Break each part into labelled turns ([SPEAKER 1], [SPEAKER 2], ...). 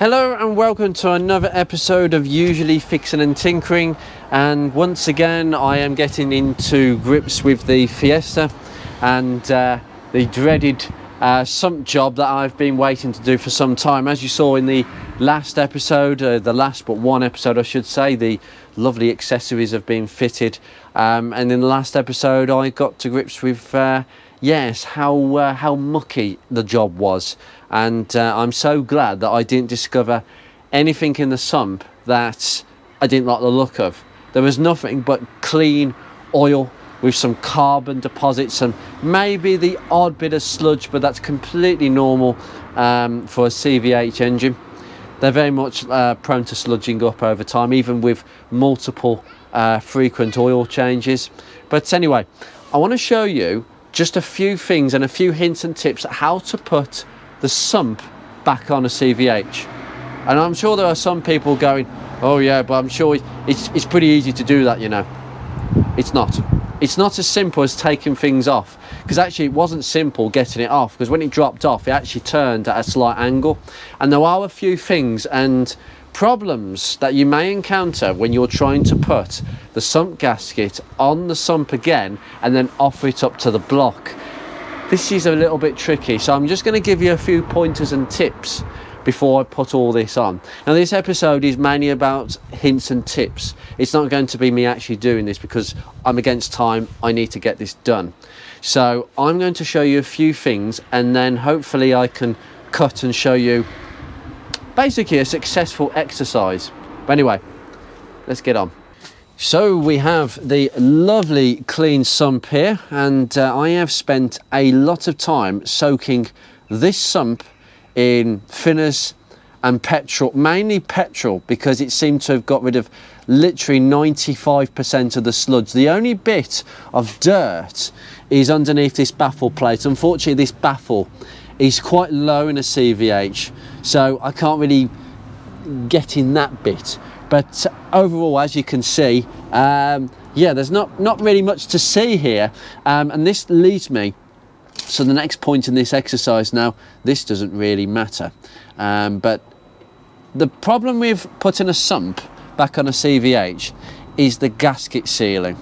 [SPEAKER 1] Hello and welcome to another episode of Usually Fixing and Tinkering, and once again I am getting into grips with the Fiesta and the dreaded sump job that I've been waiting to do for some time. As you saw in the last episode, the last but one episode I should say, the lovely accessories have been fitted, and in the last episode I got to grips with how mucky the job was. And I'm so glad that I didn't discover anything in the sump that I didn't like the look of. There was nothing but clean oil with some carbon deposits and maybe the odd bit of sludge, but that's completely normal for a CVH engine. They're very much prone to sludging up over time, even with multiple frequent oil changes. But anyway, I want to show you just a few things and a few hints and tips how to put the sump back on a CVH. And I'm sure there are some people going, oh yeah, but I'm sure it's pretty easy to do that, you know. It's not as simple as taking things off, because actually it wasn't simple getting it off, because when it dropped off it actually turned at a slight angle. And there are a few things and problems that you may encounter when you're trying to put the sump gasket on the sump again and then offer it up to the block. This is a little bit tricky, so I'm just going to give you a few pointers and tips before I put all this on. Now this episode is mainly about hints and tips. It's not going to be me actually doing this because I'm against time. I need to get this done. So I'm going to show you a few things and then hopefully I can cut and show you basically a successful exercise. But anyway, let's get on. So we have the lovely clean sump here, and I have spent a lot of time soaking this sump in thinners and petrol, mainly petrol, because it seemed to have got rid of literally 95% of the sludge. The only bit of dirt is underneath this baffle plate. Unfortunately, this baffle is quite low in a CVH, so I can't really get in that bit. But overall, as you can see, there's not really much to see here, and this leads me to the next point in this exercise. Now, this doesn't really matter, but the problem with putting a sump back on a CVH is the gasket sealing.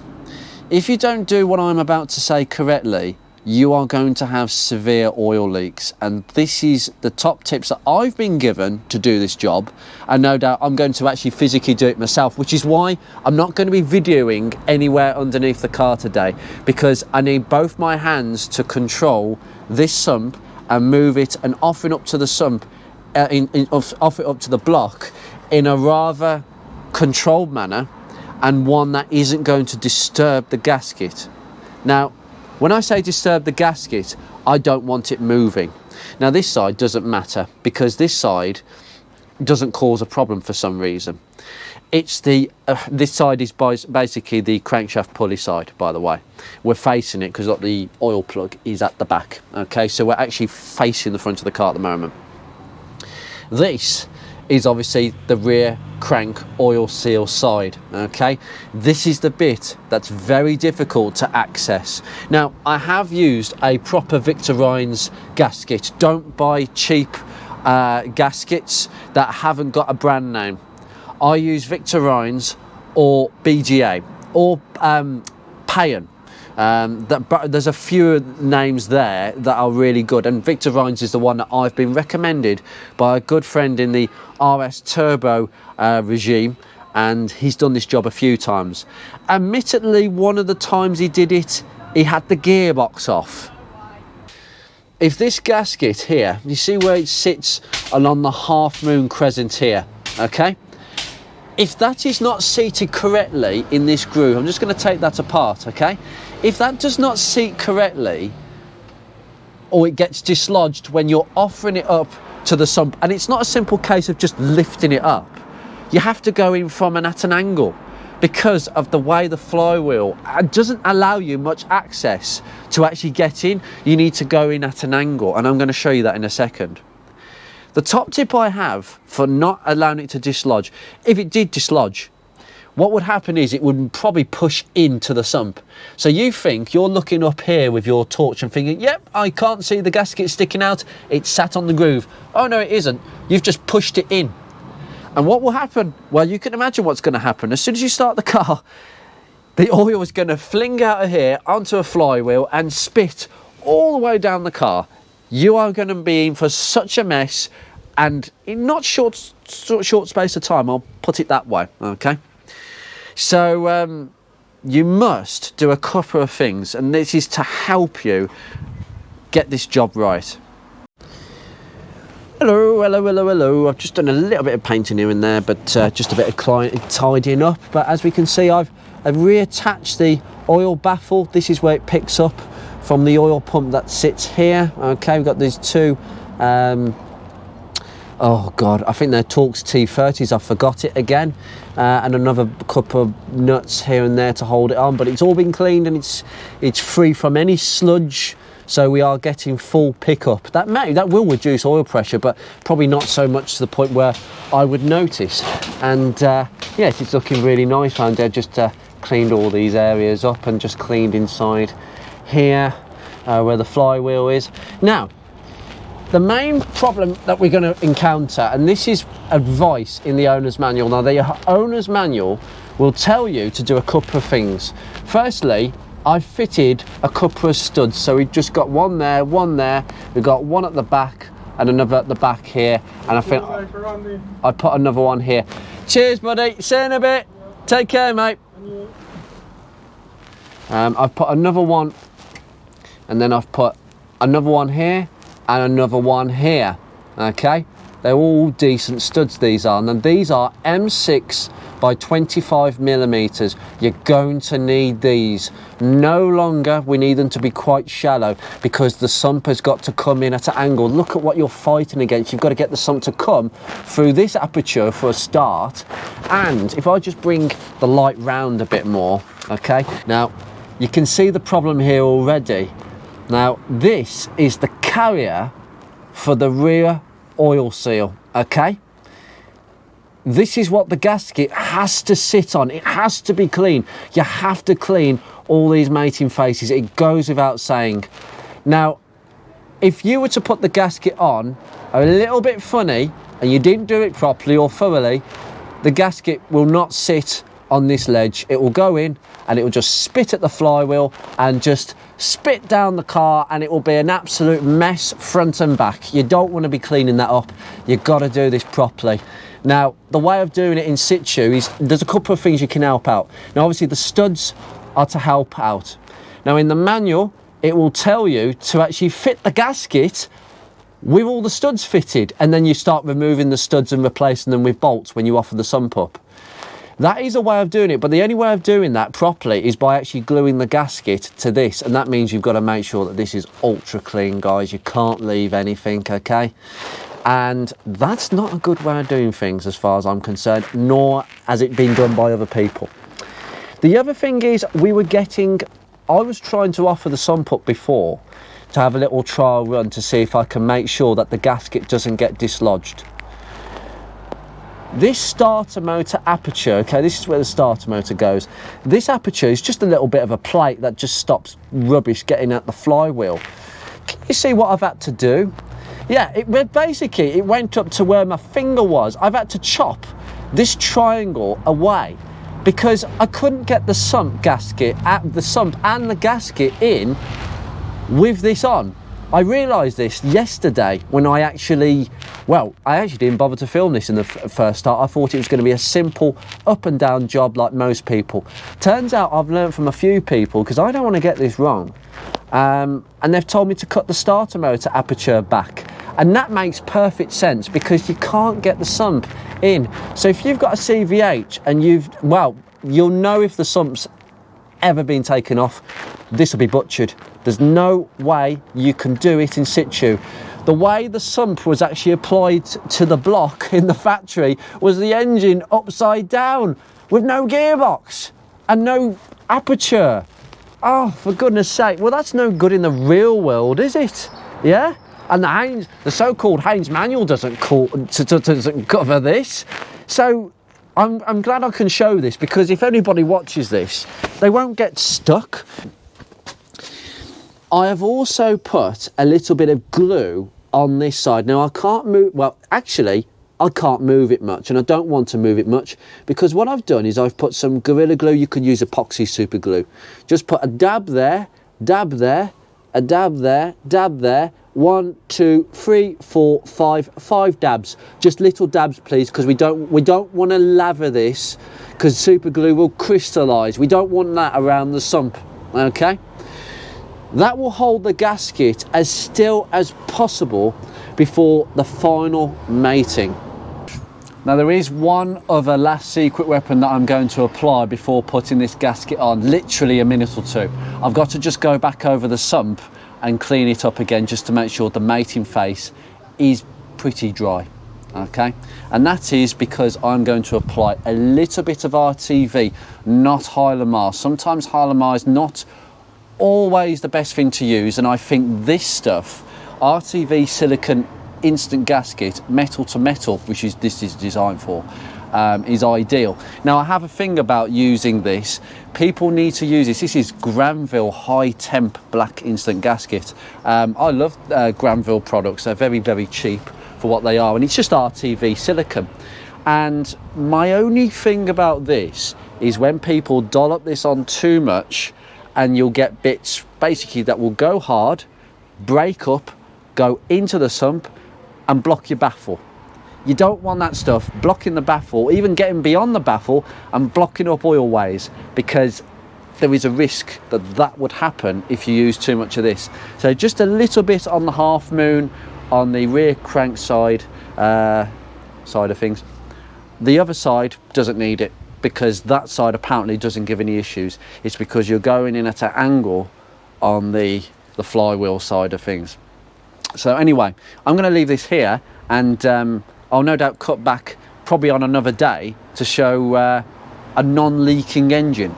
[SPEAKER 1] If you don't do what I'm about to say correctly, you are going to have severe oil leaks, and this is the top tips that I've been given to do this job, and no doubt I'm going to actually physically do it myself, which is why I'm not going to be videoing anywhere underneath the car today, because I need both my hands to control this sump and move it and offer it up to the sump, offer it up to the block in a rather controlled manner, and one that isn't going to disturb the gasket. Now, when I say disturb the gasket, I don't want it moving. Now this side doesn't matter, because this side doesn't cause a problem for some reason. It's the this side is basically the crankshaft pulley side, by the way. We're facing it because the oil plug is at the back. Okay, so we're actually facing the front of the car at the moment. This is obviously the rear crank oil seal side. Okay, this is the bit that's very difficult to access. Now, I have used a proper Victor Reinz gasket. Don't buy cheap gaskets that haven't got a brand name. I use Victor Reinz or BGA or Payan. There's a few names there that are really good, and Victor Reinz is the one that I've been recommended by a good friend in the RS Turbo regime, and he's done this job a few times. Admittedly, one of the times he did it, he had the gearbox off. If this gasket here, you see where it sits along the half moon crescent here, okay? If that is not seated correctly in this groove, I'm just going to take that apart, okay? If that does not seat correctly, or it gets dislodged when you're offering it up to the sump, and it's not a simple case of just lifting it up, you have to go in from and at an angle, because of the way the flywheel doesn't allow you much access to actually get in. You need to go in at an angle, and I'm going to show you that in a second. The top tip I have for not allowing it to dislodge, if it did dislodge, what would happen is it would probably push into the sump. So you think you're looking up here with your torch and thinking, yep, I can't see the gasket sticking out. It's sat on the groove. Oh no, it isn't. You've just pushed it in. And what will happen? Well, you can imagine what's going to happen. As soon as you start the car, the oil is going to fling out of here onto a flywheel and spit all the way down the car. You are going to be in for such a mess, and in not short space of time, I'll put it that way, okay? So you must do a couple of things, and this is to help you get this job right. Hello. I've just done a little bit of painting here and there, but just a bit of tidying up. But as we can see, I've reattached the oil baffle. This is where it picks up from the oil pump that sits here. Okay, we've got these two, oh God, I think they're Torx T30s, I forgot it again. And another couple of nuts here and there to hold it on, but it's all been cleaned and it's free from any sludge. So we are getting full pickup. That will reduce oil pressure, but probably not so much to the point where I would notice. And yes, it's looking really nice. And I just cleaned all these areas up and just cleaned inside here where the flywheel is. Now, the main problem that we're going to encounter, and this is advice in the owner's manual. Now, the owner's manual will tell you to do a couple of things. Firstly, I've fitted a couple of studs, so we've just got one there, we've got one at the back and another at the back here, and I think I put another one here. Cheers buddy, see you in a bit. Take care mate. I've put another one, and then I've put another one here and another one here. Okay, they're all decent studs, these are, and then these are M6 by 25 millimeters. You're going to need these. No longer we need them to be quite shallow, because the sump has got to come in at an angle. Look at what you're fighting against. You've got to get the sump to come through this aperture for a start. And if I just bring the light round a bit more, okay, now you can see the problem here already. Now this is the carrier for the rear oil seal, okay? This is what the gasket has to sit on. It has to be clean. You have to clean all these mating faces. It goes without saying. Now, if you were to put the gasket on a little bit funny and you didn't do it properly or thoroughly, the gasket will not sit on this ledge. It will go in and it will just spit at the flywheel and just spit down the car, and it will be an absolute mess front and back. You don't want to be cleaning that up. You've got to do this properly. Now, the way of doing it in situ is there's a couple of things you can help out. Now, obviously, the studs are to help out. Now, in the manual, it will tell you to actually fit the gasket with all the studs fitted, and then you start removing the studs and replacing them with bolts when you offer the sump up. That is a way of doing it, but the only way of doing that properly is by actually gluing the gasket to this, and that means you've got to make sure that this is ultra clean, guys. You can't leave anything, okay? And that's not a good way of doing things as far as I'm concerned, nor has it been done by other people. The other thing is, I was trying to offer the sump up before to have a little trial run to see if I can make sure that the gasket doesn't get dislodged. This starter motor aperture, okay, this is where the starter motor goes. This aperture is just a little bit of a plate that just stops rubbish getting at the flywheel. Can you see what I've had to do? Yeah, it went up to where my finger was. I've had to chop this triangle away because I couldn't get the sump and the gasket in with this on. I realised this yesterday when I actually didn't bother to film this in the first start. I thought it was going to be a simple up and down job like most people. Turns out I've learned from a few people, because I don't want to get this wrong. And they've told me to cut the starter motor aperture back. And that makes perfect sense, because you can't get the sump in. So if you've got a CVH and you'll know if the sump's ever been taken off, this will be butchered. There's no way you can do it in situ. The way the sump was actually applied to the block in the factory was the engine upside down with no gearbox and no aperture. Oh, for goodness sake. Well, that's no good in the real world, is it? Yeah? And the so-called Haynes manual doesn't cover this. So I'm glad I can show this, because if anybody watches this, they won't get stuck. I have also put a little bit of glue on this side. Now I can't move, well actually I can't move it much, and I don't want to move it much, because what I've done is I've put some Gorilla Glue. You could use epoxy super glue. Just put a dab there, dab there, a dab there, dab there. 1, 2, 3, 4, 5 dabs. Just little dabs, please, because we don't want to lather this, because super glue will crystallize. We don't want that around the sump. Okay, that will hold the gasket as still as possible before the final mating. Now there is one other last secret weapon that I'm going to apply before putting this gasket on, literally a minute or two. I've got to just go back over the sump and clean it up again, just to make sure the mating face is pretty dry. Okay, and that is because I'm going to apply a little bit of RTV, not Hylamar. Sometimes Hylamar is not always the best thing to use, and I think this stuff, RTV silicone instant gasket, metal to metal, which is this is designed for, is ideal. Now I have a thing about using this. People need to use this. This is Granville high temp black instant gasket. I love Granville products. They're very, very cheap for what they are, and it's just RTV silicone. And my only thing about this is when people dollop this on too much, and you'll get bits basically that will go hard, break up, go into the sump and block your baffle. You don't want that stuff blocking the baffle, even getting beyond the baffle and blocking up oil ways, because there is a risk that that would happen if you use too much of this. So just a little bit on the half moon on the rear crank side of things. The other side doesn't need it, because that side apparently doesn't give any issues. It's because you're going in at an angle on the flywheel side of things. So anyway, I'm going to leave this here, and I'll no doubt cut back probably on another day to show a non-leaking engine.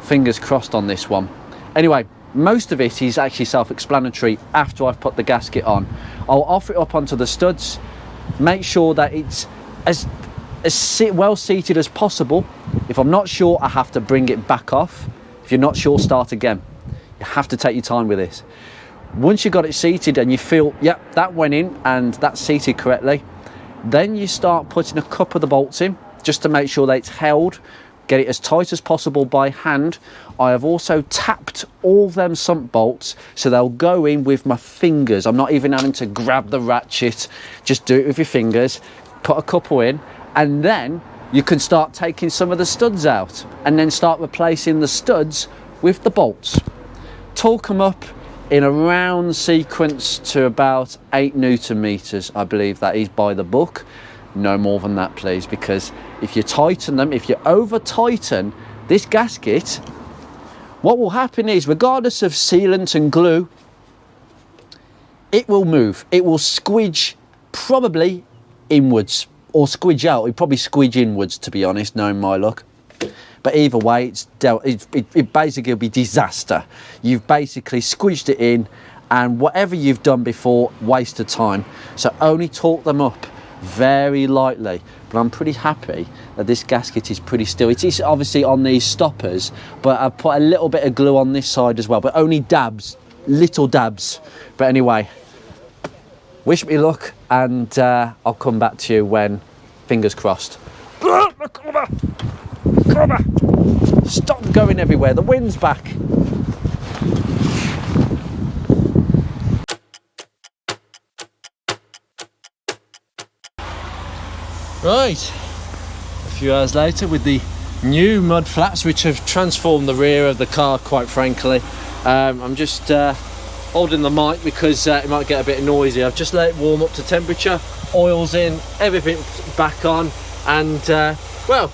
[SPEAKER 1] Fingers crossed on this one. Anyway, most of it is actually self-explanatory after I've put the gasket on. I'll offer it up onto the studs, make sure that it's as well seated as possible. If I'm not sure, I have to bring it back off. If you're not sure, start again. You have to take your time with this. Once you've got it seated and you feel, yep, that went in and that's seated correctly, then you start putting a couple of the bolts in, just to make sure that it's held. Get it as tight as possible by hand. I have also tapped all them sump bolts, so they'll go in with my fingers. I'm not even having to grab the ratchet. Just do it with your fingers. Put a couple in, and then you can start taking some of the studs out, and then start replacing the studs with the bolts. Torque them up in a round sequence to about 8 Newton meters. I believe that is by the book. No more than that, please, because if you tighten them, if you over tighten this gasket, what will happen is, regardless of sealant and glue, it will move. It will squidge probably inwards, or squidge out. It'll probably squidge inwards, to be honest, knowing my luck. But either way, it basically will be disaster. You've basically squidged it in, and whatever you've done before, waste of time. So only torque them up very lightly. But I'm pretty happy that this gasket is pretty still. It is obviously on these stoppers, but I've put a little bit of glue on this side as well, but only dabs, little dabs. But anyway, wish me luck, and I'll come back to you when, fingers crossed. Stop going everywhere, the wind's back. Right, a few hours later with the new mud flaps, which have transformed the rear of the car, quite frankly. I'm just holding the mic because it might get a bit noisy. I've just let it warm up to temperature, oil's in, everything's back on, and well,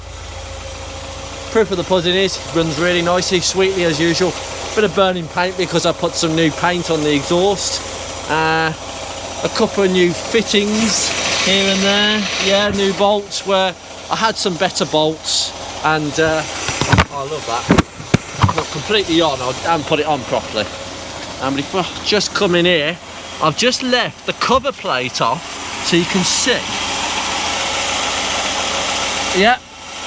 [SPEAKER 1] proof of the pudding is it runs really nicely, sweetly as usual. Bit of burning paint because I put some new paint on the exhaust, a couple of new fittings here and there, yeah, new bolts where I had some better bolts, and I love that. Not completely on, I haven't put it on properly. And if I just come in here, I've just left the cover plate off so you can see. Yeah,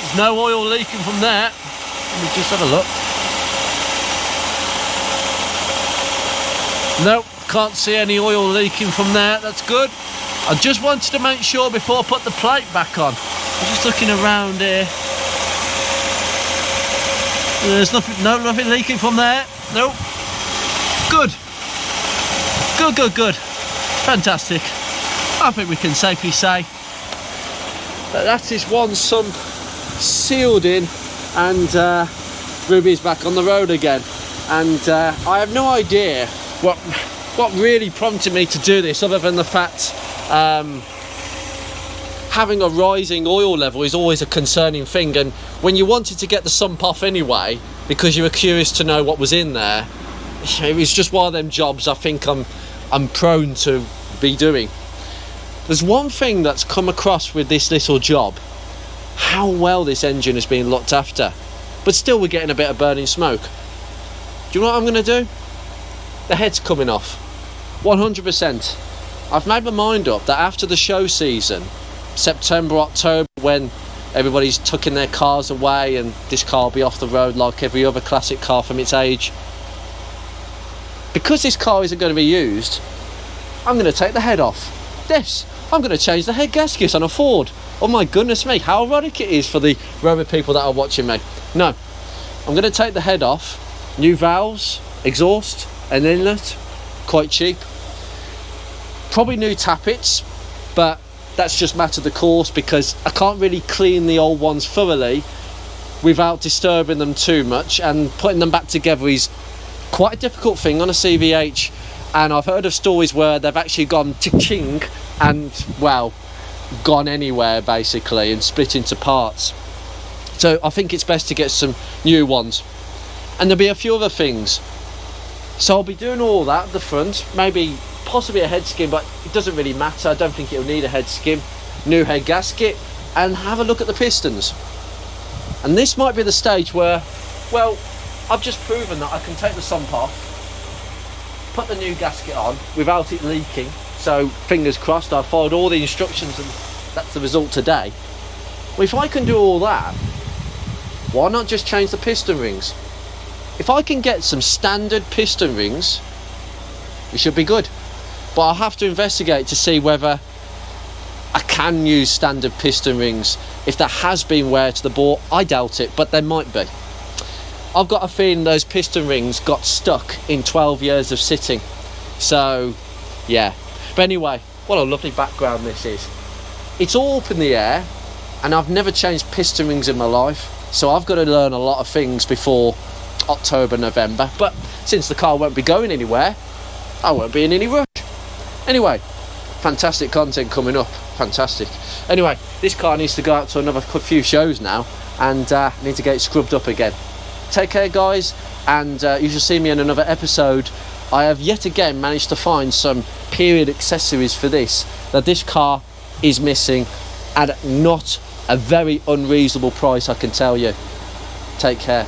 [SPEAKER 1] there's no oil leaking from there. Let me just have a look. Nope, can't see any oil leaking from there. That's good. I just wanted to make sure before I put the plate back on. I'm just looking around here. There's nothing leaking from there. Nope. Good. Good. Fantastic. I think we can safely say that is one sump sealed in, and Ruby's back on the road again. And I have no idea what really prompted me to do this, other than the fact having a rising oil level is always a concerning thing, and when you wanted to get the sump off anyway because you were curious to know what was in there, it was just one of them jobs I think I'm prone to be doing. There's one thing that's come across with this little job: how well this engine has been looked after, but still we're getting a bit of burning smoke. Do you know what I'm going to do? The head's coming off 100%. I've made my mind up that after the show season, September, October, when everybody's tucking their cars away and this car will be off the road like every other classic car from its age, because this car isn't going to be used, I'm going to take the head off. I'm going to change the head gaskets on a Ford. Oh my goodness me, how ironic it is for the Rover people that are watching me. No, I'm going to take the head off. New valves, exhaust, an inlet, quite cheap. Probably new tappets, but that's just matter of the course, because I can't really clean the old ones thoroughly without disturbing them too much, and putting them back together is quite a difficult thing on a CVH. And I've heard of stories where they've actually gone ching and, well, gone anywhere basically and split into parts. So I think it's best to get some new ones. And there'll be a few other things. So I'll be doing all that at the front, maybe possibly a head skim, but it doesn't really matter. I don't think it'll need a head skim. New head gasket, and have a look at the pistons. And this might be the stage where, well, I've just proven that I can take the sump off, put the new gasket on without it leaking. So fingers crossed, I followed all the instructions and that's the result today. Well, if I can do all that, why not just change the piston rings? If I can get some standard piston rings, it should be good. But I'll have to investigate to see whether I can use standard piston rings. If there has been wear to the bore, I doubt it, but there might be. I've got a feeling those piston rings got stuck in 12 years of sitting. So, yeah. But anyway, what a lovely background this is. It's all up in the air, and I've never changed piston rings in my life. So I've got to learn a lot of things before October, November. But since the car won't be going anywhere, I won't be in any rush. Anyway, fantastic content coming up. Fantastic. Anyway, this car needs to go out to another few shows now, and need to get it scrubbed up again. Take care, guys, and you shall see me in another episode. I have yet again managed to find some period accessories for this that this car is missing at not a very unreasonable price, I can tell you. Take care.